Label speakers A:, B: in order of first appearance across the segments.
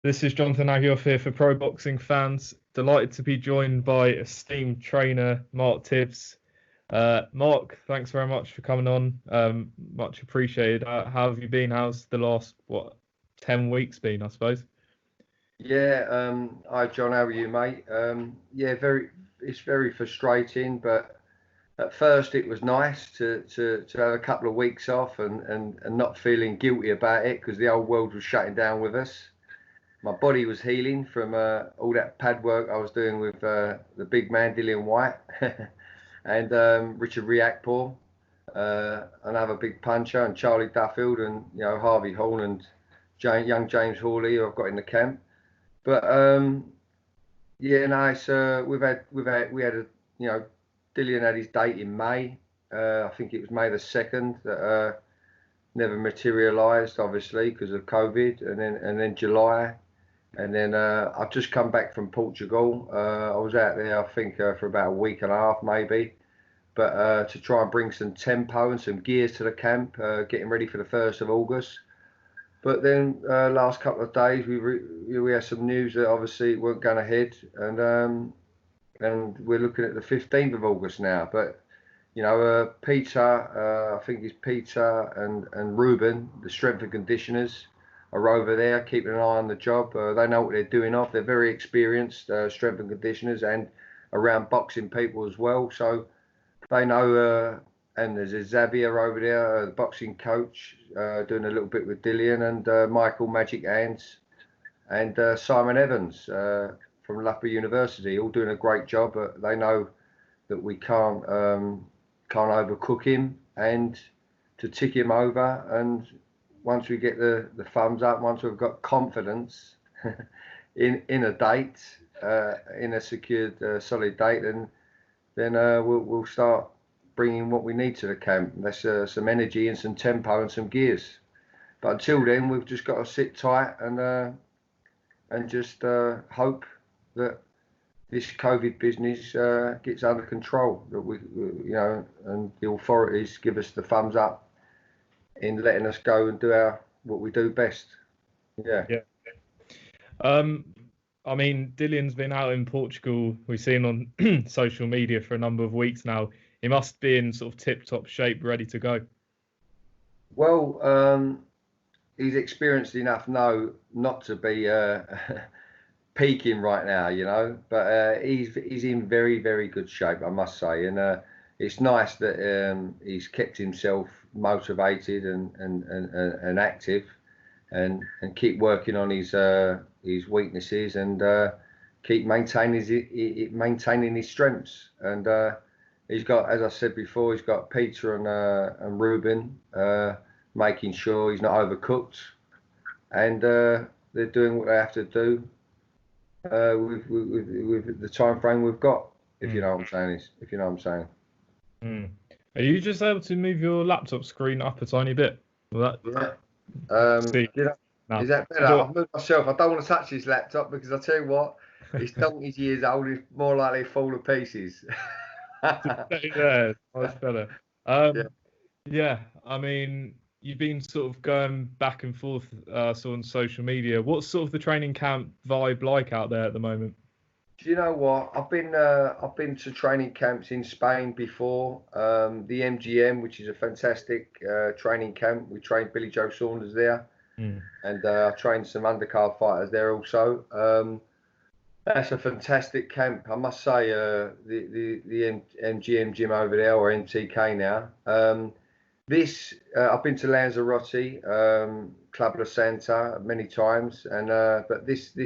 A: This is Jonathan Agioff here for Pro Boxing Fans. Delighted to be joined by esteemed trainer Mark Tibbs. Mark, thanks very much for coming on. Much appreciated. How have you been? How's the last 10 weeks been, I suppose?
B: Yeah, hi John, how are you, mate? Yeah, it's very frustrating, but at first it was nice to have a couple of weeks off and not feeling guilty about it because the old world was shutting down with us. My body was healing from all that pad work I was doing with the big man Dillian Whyte and Richard Riakporhe, another big puncher, and Charlie Duffield and Harvey Horn and young James Hawley who I've got in the camp. But yeah, no, it's we had a Dillian had his date in May. I think it was May the 2nd that never materialised, obviously because of COVID, and then July, and then I've just come back from Portugal. I was out there, I think, for about a week and a half maybe, but to try and bring some tempo and some gears to the camp, getting ready for the 1st of August. But then last couple of days we had some news that obviously weren't going ahead, and we're looking at the 15th of August now. But Peter, I think it's Peter and Ruben, the strength and conditioners, are over there keeping an eye on the job. They know what they're doing off. They're very experienced strength and conditioners and around boxing people as well. So they know. And there's a Xavier over there, the boxing coach, doing a little bit with Dillian, and Michael Magic Hands, and Simon Evans from Loughborough University, all doing a great job. They know that we can't overcook him and to tick him over. And once we get the thumbs up, once we've got confidence in a date, in a secured solid date, then we'll start bringing what we need to the camp. That's some energy and some tempo and some gears. But until then, we've just got to sit tight and just hope that this COVID business gets under control. That we and the authorities give us the thumbs up in letting us go and do what we do best. Yeah.
A: Yeah. I mean, Dillian's been out in Portugal. We've seen on social media for a number of weeks now. He must be in sort of tip-top shape, ready to go.
B: Well, he's experienced enough now not to be peaking right now, but he's in very, very good shape, I must say. And it's nice that he's kept himself motivated and active, and keep working on his weaknesses, and keep maintaining his strengths. And he's got, as I said before, he's got Peter and Ruben making sure he's not overcooked, and they're doing what they have to do with the time frame we've got. If you know what I'm saying.
A: Are you just able to move your laptop screen up a tiny bit?
B: Yeah. Is that better? I've moved myself. I don't want to touch this laptop because I tell you what, it's donkeys years old. It's more likely to fall to pieces.
A: Yeah, much better. Yeah, I mean, you've been sort of going back and forth sort of on social media. What's sort of the training camp vibe like out there at the moment?
B: Do you know what? I've been to training camps in Spain before. The MGM, which is a fantastic training camp. We trained Billy Joe Saunders there, and I trained some undercard fighters there also. That's a fantastic camp, I must say. The MGM gym over there, or MTK now. I've been to Lanzarote, Club La Santa many times, and but this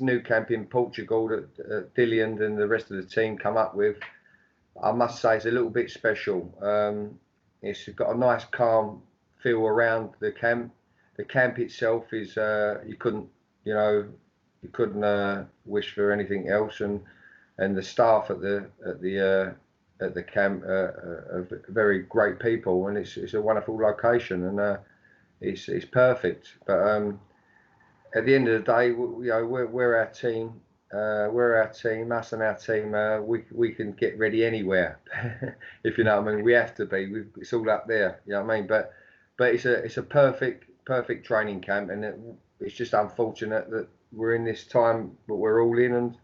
B: new camp in Portugal that Dillian and the rest of the team come up with, I must say, it's a little bit special. It's got a nice calm feel around the camp. The camp itself is you couldn't wish for anything else, and the staff at the camp are very great people, and it's a wonderful location, and it's perfect. But at the end of the day, we're our team. Us and our team. We can get ready anywhere, if you know what I mean. We have to be. It's all up there. You know what I mean. But it's a perfect training camp, and it's just unfortunate that we're in this time, but we're all in, and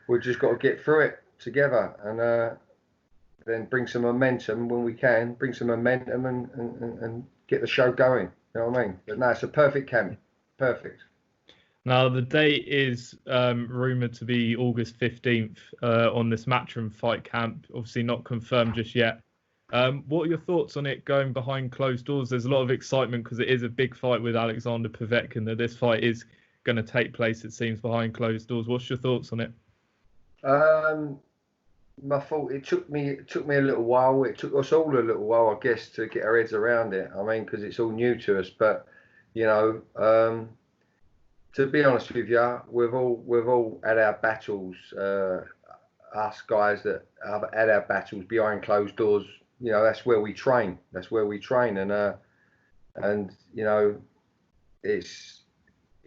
B: we've just got to get through it together, and then bring some momentum when we can, bring some momentum and get the show going. You know what I mean? But no, it's a perfect camp. Perfect.
A: Now, the date is rumoured to be August 15th on this Matchroom fight camp. Obviously not confirmed just yet. What are your thoughts on it going behind closed doors? There's a lot of excitement because it is a big fight with Alexander Povetkin, that this fight is going to take place, it seems, behind closed doors. What's your thoughts on it?
B: My fault. It took me a little while. It took us all a little while, I guess, to get our heads around it. I mean, because it's all new to us. But you know, to be honest with you, we've all had our battles. Us guys that have had our battles behind closed doors. You know, that's where we train. That's where we train, and you know, it's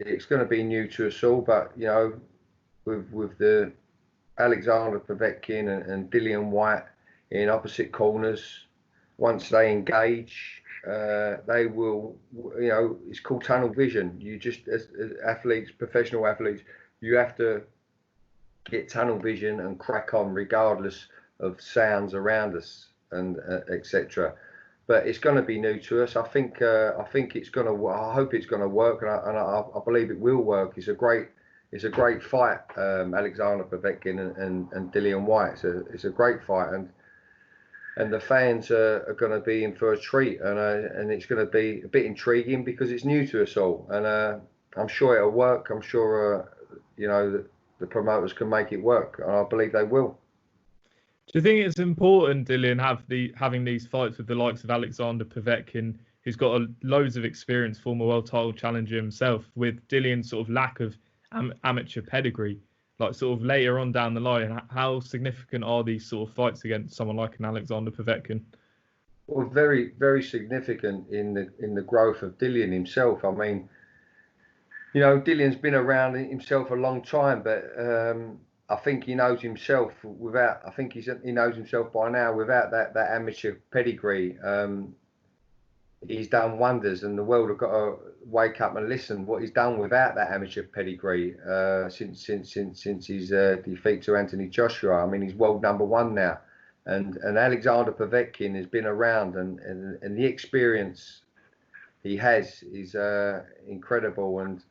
B: going to be new to us all. But you know, with the Alexander Povetkin and Dillian Whyte in opposite corners, once they engage, they will, you know, it's called tunnel vision. You just, as athletes, professional athletes, you have to get tunnel vision and crack on regardless of sounds around us and etc. But it's going to be new to us. I think it's going to. I hope it's going to work, and I believe it will work. It's a great fight, Alexander Povetkin and Dillian Whyte. It's a great fight, and the fans are going to be in for a treat, and it's going to be a bit intriguing because it's new to us all, and I'm sure it'll work. I'm sure you know the promoters can make it work, and I believe they will.
A: Do you think it's important, Dillian, having these fights with the likes of Alexander Povetkin, who's got loads of experience, former world title challenger himself, with Dillian's sort of lack of amateur pedigree, like sort of later on down the line? How significant are these sort of fights against someone like an Alexander Povetkin?
B: Well, very, very significant in the growth of Dillian himself. I mean, you know, Dillian's been around himself a long time, but I think he knows himself without. I think he knows himself by now without that amateur pedigree. He's done wonders, and the world have got to wake up and listen what he's done without that amateur pedigree since his defeat to Anthony Joshua. I mean, he's world #1 now, and Alexander Povetkin has been around, and the experience he has is incredible. And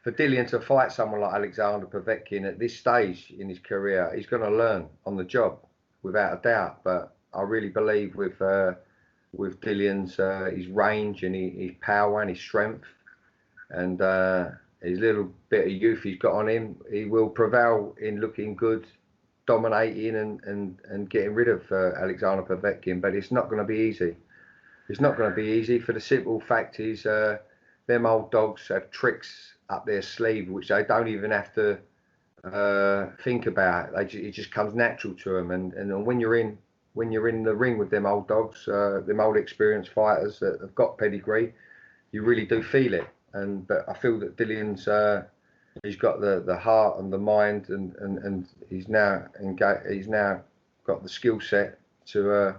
B: for Dillian to fight someone like Alexander Povetkin at this stage in his career, he's going to learn on the job without a doubt. But I really believe with Dillian's his range and his power and his strength and his little bit of youth he's got on him, he will prevail in looking good, dominating and getting rid of Alexander Povetkin. But it's not going to be easy. It's not going to be easy for the simple fact is them old dogs have tricks up their sleeve which they don't even have to think about. It just comes natural to them. And when you're in the ring with them old dogs, them old experienced fighters that have got pedigree, you really do feel it. But I feel that Dillian's he's got the heart and the mind, and he's now got the skill set to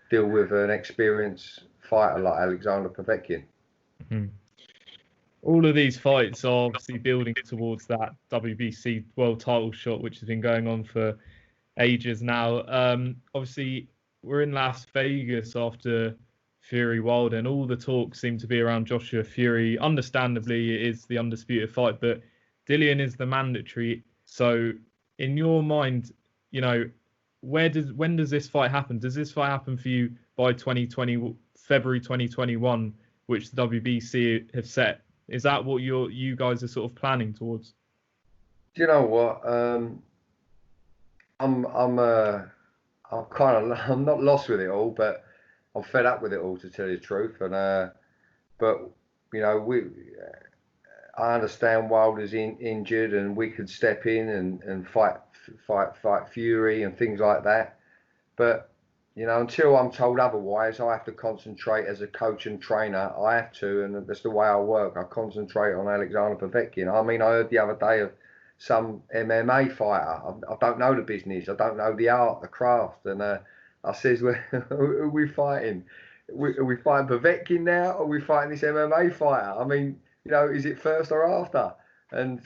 B: deal with an experienced fighter like Alexander Povetkin.
A: Mm-hmm. All of these fights are obviously building towards that WBC world title shot, which has been going on for ages now. Obviously, we're in Las Vegas after Fury Wilder, and all the talk seemed to be around Joshua Fury. Understandably, it is the undisputed fight, but Dillian is the mandatory. So, in your mind, you know, when does this fight happen? Does this fight happen for you by February 2021, which the WBC have set? Is that what you guys are sort of planning towards?
B: Do you know what? I'm not lost with it all, but I'm fed up with it all, to tell you the truth. And but you know, I understand Wilder's injured, and we could step in and fight Fury and things like that. But you know, until I'm told otherwise, I have to concentrate as a coach and trainer. I have to, and that's the way I work. I concentrate on Alexander Povetkin. I mean, I heard the other day of some MMA fighter. I don't know the business. I don't know the art, the craft. And I says, who are we fighting? Are we fighting Povetkin now, or are we fighting this MMA fighter? I mean, is it first or after? And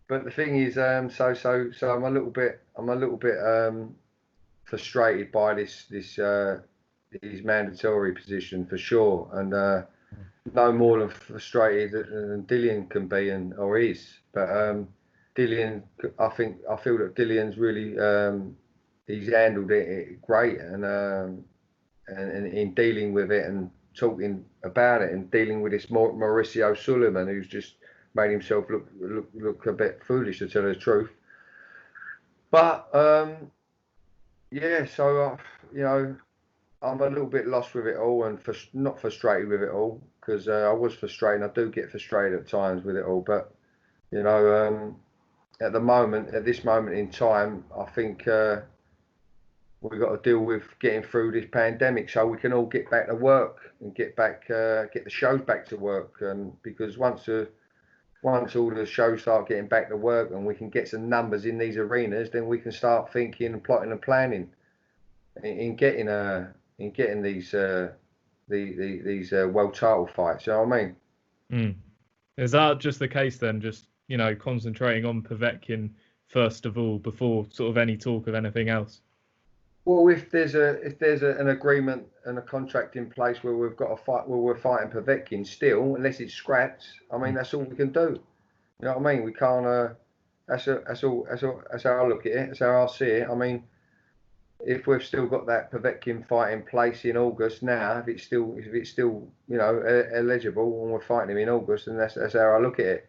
B: but the thing is, so I'm a little bit frustrated by his mandatory position for sure, and no more than frustrated than Dillian can be or is. But Dillian, I feel that Dillian's really he's handled it great, and in dealing with it and talking about it and dealing with this Mauricio Sulaiman, who's just made himself look a bit foolish, to tell the truth. But yeah, so I'm a little bit lost with it all, and not frustrated with it all, because I was frustrated. I do get frustrated at times with it all, but at this moment in time, I think we've got to deal with getting through this pandemic, so we can all get back to work and get the shows back to work, and because once all the shows start getting back to work and we can get some numbers in these arenas, then we can start thinking and plotting and planning in getting these world title fights. You know what I mean?
A: Mm. Is that just the case then? Just concentrating on Povetkin first of all before sort of any talk of anything else?
B: Well, if there's an agreement and a contract in place where we've got a fight where we're fighting Povetkin still, unless it's scrapped, I mean that's all we can do. You know what I mean? We can't. That's how I look at it. That's how I see it. I mean, if we've still got that Povetkin fight in place in August now, if it's still eligible and we're fighting him in August, then that's how I look at it.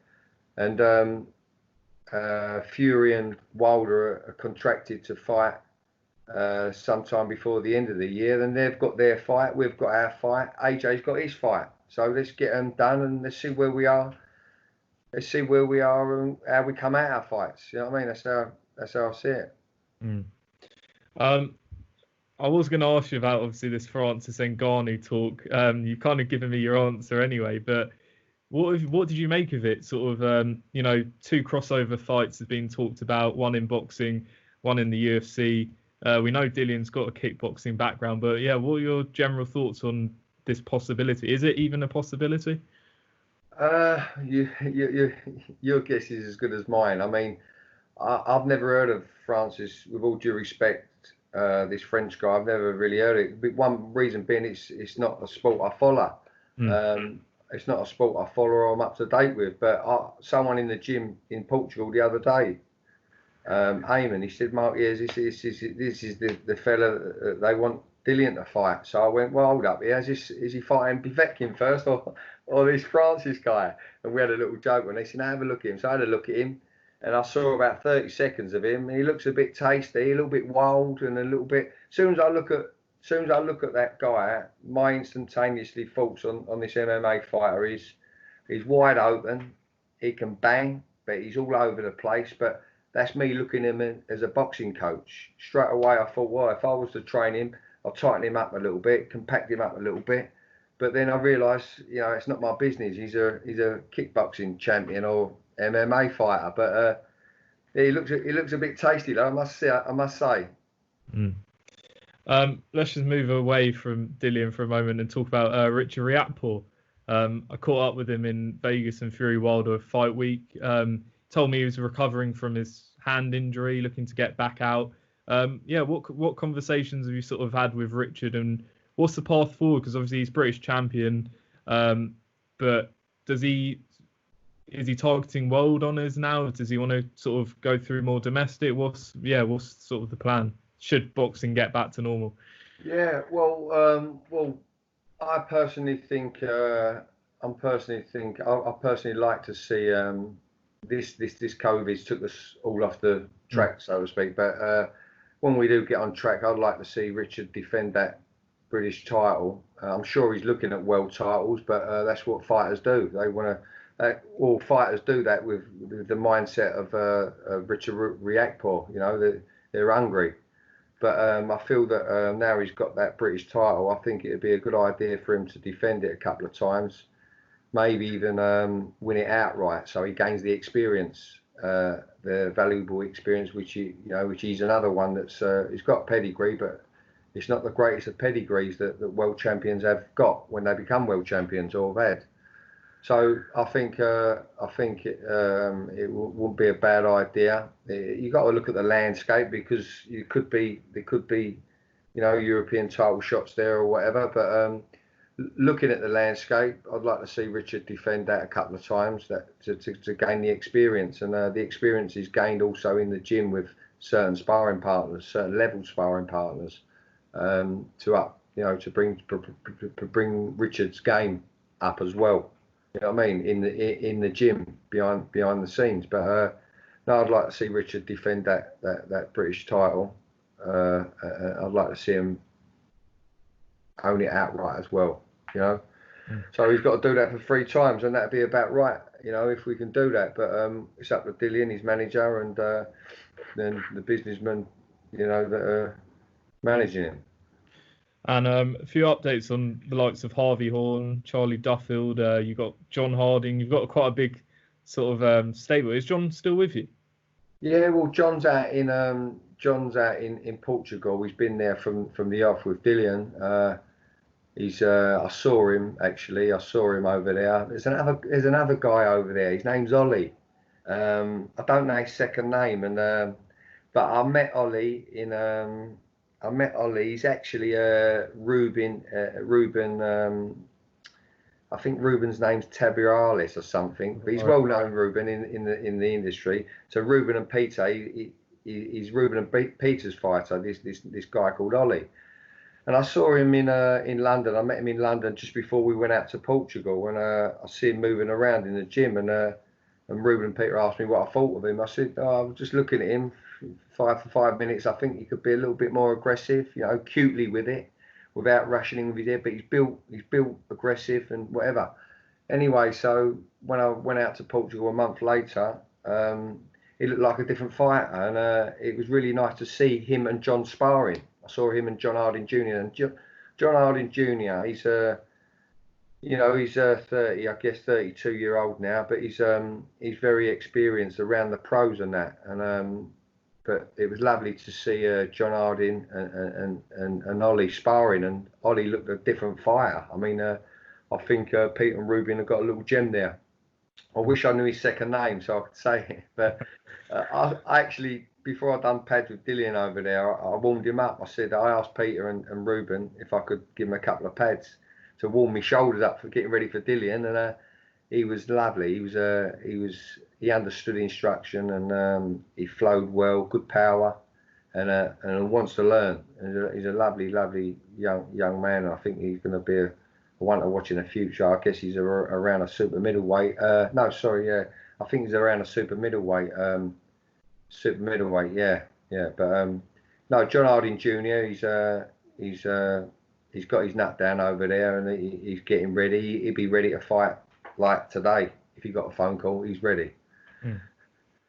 B: And Fury and Wilder are contracted to fight sometime before the end of the year. Then they've got their fight, we've got our fight, AJ's got his fight. So let's get them done and let's see where we are. Let's see where we are and how we come out our fights. You know what I mean? That's how I see it.
A: Mm. I was going to ask you about obviously this Francis Ngannou talk. You've kind of given me your answer anyway, but what did you make of it? Sort of, two crossover fights have been talked about, one in boxing, one in the UFC. We know Dillian's got a kickboxing background, but yeah, what are your general thoughts on this possibility? Is it even a possibility?
B: Your guess is as good as mine. I mean, I've never heard of Francis, with all due respect, this French guy. I've never really heard it. But one reason being, it's not a sport I follow. It's not a sport I follow or I'm up to date with. But someone in the gym in Portugal the other day, Eamon, he said, Mark, yes, this is the fella that they want Dillian to fight. So I went, well, hold up, is he fighting Povetkin first or this Francis guy? And we had a little joke and they said, no, have a look at him. So I had a look at him and I saw about 30 seconds of him. He looks a bit tasty, a little bit wild, and a little bit. As soon as I look at that guy, my instantaneously thoughts on this MMA fighter is he's wide open, he can bang, but he's all over the place. But that's me looking at him as a boxing coach. Straight away, I thought, well, if I was to train him, I'll tighten him up a little bit, compact him up a little bit. But then I realised, it's not my business. He's a kickboxing champion or MMA fighter. But he looks a bit tasty, though. I must say.
A: Mm. Let's just move away from Dillian for a moment and talk about Richard Riakporhe. I caught up with him in Vegas and Fury Wilder fight week. Told me he was recovering from his hand injury, looking to get back out. What conversations have you sort of had with Richard, and what's the path forward? Because obviously he's British champion, but is he targeting world honours now? Does he want to sort of go through more domestic? What's sort of the plan? Should boxing get back to normal?
B: Yeah, well, I personally think I personally like to see this COVID took us all off the track, so to speak. But when we do get on track, I'd like to see Richard defend that British title. I'm sure he's looking at world titles, but that's what fighters do. They want to. All fighters do that with the mindset of Richard Riakporhe. They're hungry. But I feel that now he's got that British title, I think it'd be a good idea for him to defend it a couple of times, maybe even win it outright, so he gains the experience, the valuable experience, which he's another one that's he's got pedigree, but it's not the greatest of pedigrees that world champions have got when they become world champions or have had. So I think it wouldn't be a bad idea. You got to look at the landscape because there could be European title shots there or whatever. But looking at the landscape, I'd like to see Richard defend that a couple of times to gain the experience, and the experience is gained also in the gym with certain sparring partners, certain level sparring partners, to bring Richard's game up as well. You know what I mean? In the gym behind the scenes. But no, I'd like to see Richard defend that British title. I'd like to see him own it outright as well. So he's got to do that for 3 times, and that'd be about right. If we can do that. But it's up to Dillian, his manager, and then the businessmen, that are managing him.
A: And a few updates on the likes of Harvey Horn, Charlie Duffield. You've got John Harding. You've got quite a big sort of stable. Is John still with you?
B: Yeah, well, John's out in Portugal. He's been there from the off with Dillian. I saw him actually. I saw him over there. There's another guy over there. His name's Ollie. I don't know his second name, but I met Ollie He's actually Ruben. I think Ruben's name's Tabialis or something. But he's well known, Ruben, in the industry. So Ruben and Peter, he's Ruben and Peter's fighter. This guy called Ollie. And I saw him in London. I met him in London just before we went out to Portugal, and I see him moving around in the gym. And Ruben and Peter asked me what I thought of him. I said, I was just looking at him for 5 minutes. I think he could be a little bit more aggressive, cutely with it, without rushing in with his head. But he's built aggressive and whatever. Anyway, so when I went out to Portugal a month later, he looked like a different fighter, and it was really nice to see him and John sparring. I saw him and John Harding Jr. And John Harding Jr. He's 30, I guess 32-year-old now, but he's very experienced around the pros and that. And but it was lovely to see John Harding and Ollie sparring, and Ollie looked a different fighter. I mean, I think Pete and Ruben have got a little gem there. I wish I knew his second name so I could say it, but I actually, before I done pads with Dillian over there, I warmed him up. I asked Peter and Ruben if I could give him a couple of pads to warm my shoulders up for getting ready for Dillian, and he was lovely. He understood the instruction, and he flowed well, good power, and wants to learn. And he's a lovely young man. I think he's going to be a one to watch in the future. I guess he's around a super middleweight. I think he's around a super middleweight. Yeah. But no, John Harding Jr. He's got his nut down over there, and he's getting ready. He'd be ready to fight like today if he got a phone call. He's ready.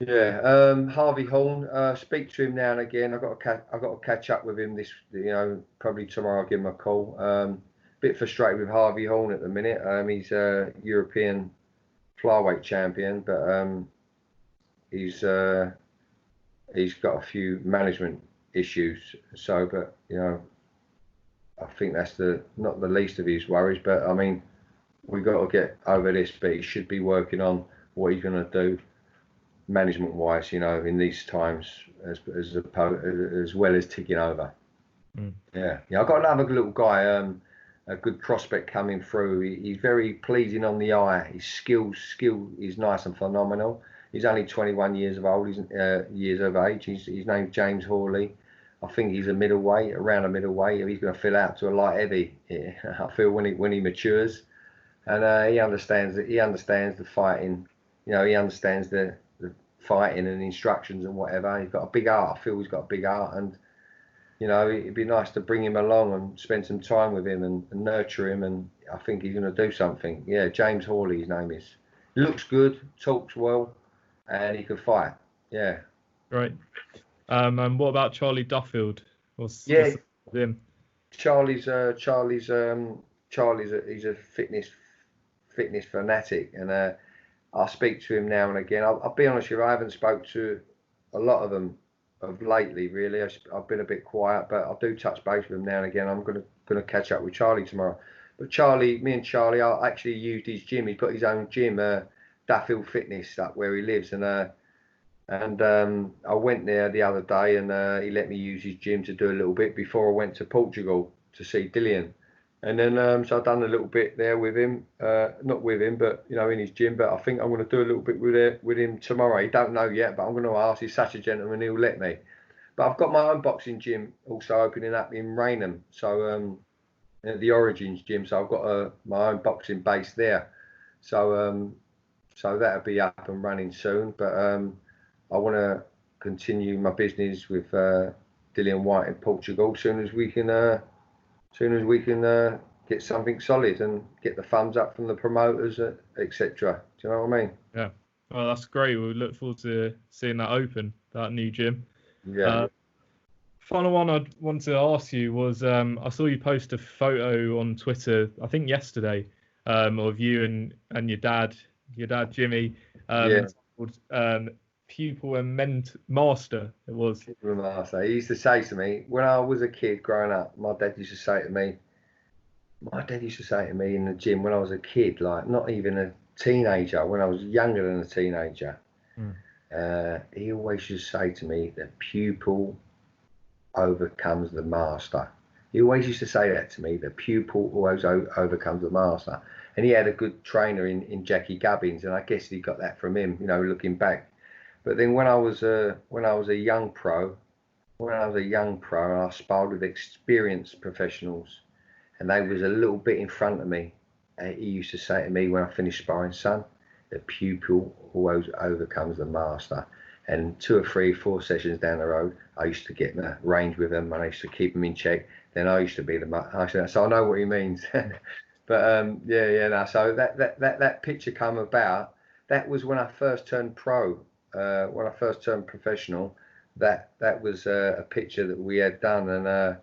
B: Yeah. Harvey Horn. Speak to him now and again. I've got to catch up with him probably tomorrow. I'll give him a call. Bit frustrated with Harvey Horn at the minute. He's a European flyweight champion, but he's got a few management issues. So, but I think that's not the least of his worries. But I mean, we've got to get over this. But he should be working on what he's going to do management-wise, in these times, as well as ticking over. Yeah. I've got another little guy. A good prospect coming through. He's very pleasing on the eye. His skill is nice and phenomenal. He's only 21 years of age. His name's James Hawley. I think he's around a middleweight. He's going to fill out to a light heavy. I feel when he matures, and he understands the fighting. He understands the fighting and instructions and whatever. He's got a big heart. I feel he's got a big heart, and it'd be nice to bring him along and spend some time with him and nurture him, and I think he's going to do something. Yeah, James Hawley, his name is. He looks good, talks well, and he can fight. Yeah.
A: Right. And what about Charlie Duffield? What's him?
B: Charlie's a fitness fanatic, and I speak to him now and again. I'll be honest with you, I haven't spoke to a lot of them of lately, really. I've been a bit quiet, but I do touch base with him now and again. I'm going to catch up with Charlie tomorrow. But me and Charlie, I actually used his gym. He's got his own gym, Duffield Fitness, up where he lives, and I went there the other day, and he let me use his gym to do a little bit before I went to Portugal to see Dillian. And then so I've done a little bit there with him, not with him, but in his gym. But I think I'm going to do a little bit with him tomorrow. He don't know yet, but I'm going to ask. He's such a gentleman, he'll let me. But I've got my own boxing gym also opening up in Rainham, so the Origins gym. So I've got my own boxing base there. So that'll be up and running soon. But I want to continue my business with Dillian Whyte in Portugal. Soon as we can get something solid and get the thumbs up from the promoters, etc. Do you know what I mean?
A: Yeah. Well, that's great. We look forward to seeing that open, that new gym.
B: Yeah.
A: Final one I wanted to ask you was I saw you post a photo on Twitter, I think yesterday, of you and your dad Jimmy, called Pupil and Master. It was.
B: Pupil and Master. He used to say to me when I was a kid growing up. My dad used to say to me in the gym when I was a kid, like not even a teenager, when I was younger than a teenager. He always used to say to me, the pupil overcomes the master. He always used to say that to me, the pupil always overcomes the master. And he had a good trainer in Jackie Gubbins, and I guess he got that from him, looking back. But then when I was a young pro, I sparred with experienced professionals, and they was a little bit in front of me. He used to say to me when I finished sparring, son, the pupil always overcomes the master. And 2 or 3, 4 sessions down the road, I used to get in the range with them, and I used to keep them in check. Then I used to be the master. So I know what he means. But no. So that picture came about. That was when I first turned pro. When I first turned professional, that was a picture that we had done, and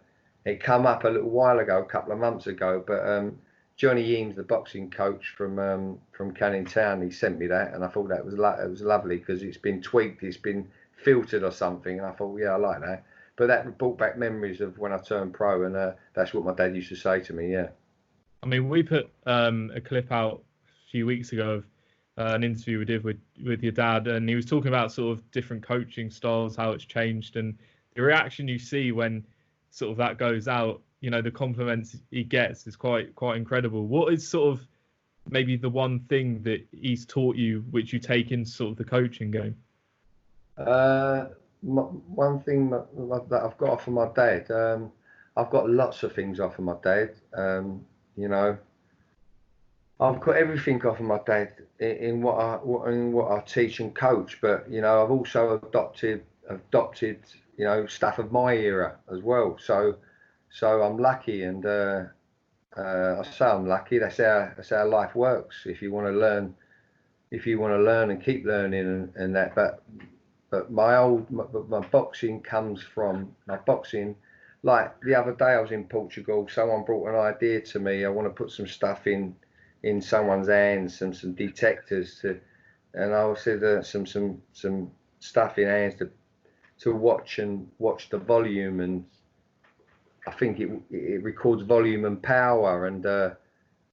B: it come up a little while ago, a couple of months ago. But Johnny Eames, the boxing coach from Canning Town, he sent me that, and I thought it was lovely because it's been tweaked, it's been filtered or something, and I thought, yeah, I like that. But that brought back memories of when I turned pro, and that's what my dad used to say to me. Yeah.
A: I mean, we put a clip out a few weeks ago of an interview we did with your dad, and he was talking about sort of different coaching styles, how it's changed, and the reaction you see when sort of that goes out. The compliments he gets is quite incredible. What is sort of maybe the one thing that he's taught you which you take into sort of the coaching game?
B: One thing that I've got off of my dad, I've got lots of things off of my dad. I've got everything off of my dad in what I teach and coach, but I've also adopted stuff of my era as well. So I'm lucky, and I say I'm lucky. That's how life works. If you want to learn and keep learning and that. But my boxing comes from my boxing. Like the other day, I was in Portugal. Someone brought an idea to me. I want to put some stuff in someone's hands, some detectors and I said some stuff in hands to watch the volume, and I think it records volume and power, and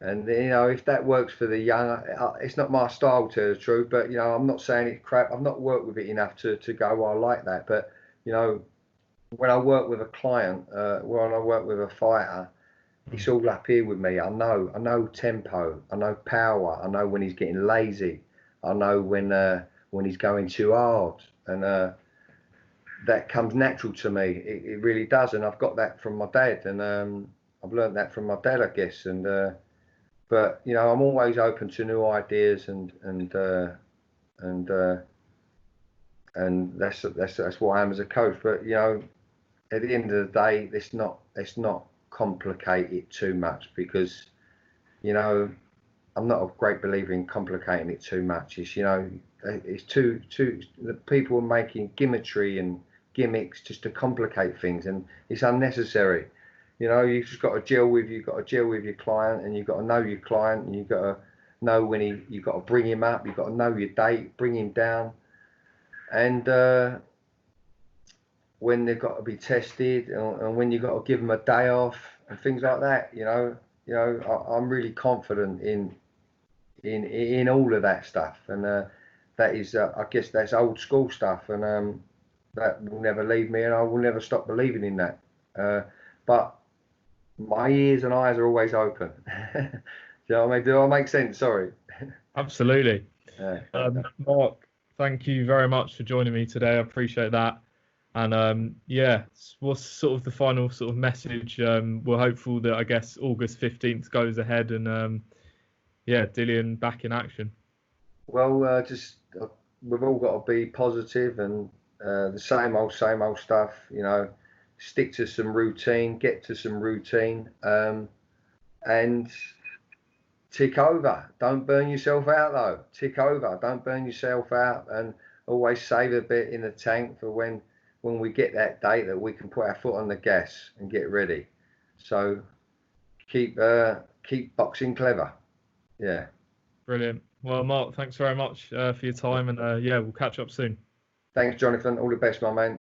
B: if that works for the young, it's not my style, to tell the truth, but I'm not saying it's crap. I've not worked with it enough to go, well, I like that, but when I work with a client, when I work with a fighter, it's all up here with me. I know tempo, I know power, I know when he's getting lazy, I know when he's going too hard, and that comes natural to me. It really does, and I've got that from my dad, and I've learned that from my dad, I guess. And but I'm always open to new ideas, and that's what I am as a coach. But at the end of the day, it's not complicate it too much, because I'm not a great believer in complicating it too much. It's too the people are making gimmickry and gimmicks just to complicate things, and it's unnecessary. You've just got to gel with your client, and you've got to know your client, and you've got to know when you've got to bring him up, you've got to know your date, bring him down, and when they've got to be tested, and when you've got to give them a day off and things like that. you know, I'm really confident in all of that stuff, and that is, I guess, that's old school stuff, and that will never leave me, and I will never stop believing in that. But my ears and eyes are always open. Do you know what I mean? Do I make sense? Sorry.
A: Absolutely.
B: Okay.
A: Mark, thank you very much for joining me today. I appreciate that. And yeah, what's sort of the final sort of message? We're hopeful that I guess August 15th goes ahead, and yeah, Dillian back in action.
B: Well, just we've all got to be positive, and the same old stuff. You know, stick to some routine, get to some routine, and tick over. Don't burn yourself out though. Tick over. Don't burn yourself out, and always save a bit in the tank for when we get that date that we can put our foot on the gas and get ready. So keep boxing clever. Yeah.
A: Brilliant. Well, Mark, thanks very much for your time, and yeah, we'll catch up soon.
B: Thanks, Jonathan. All the best, my man.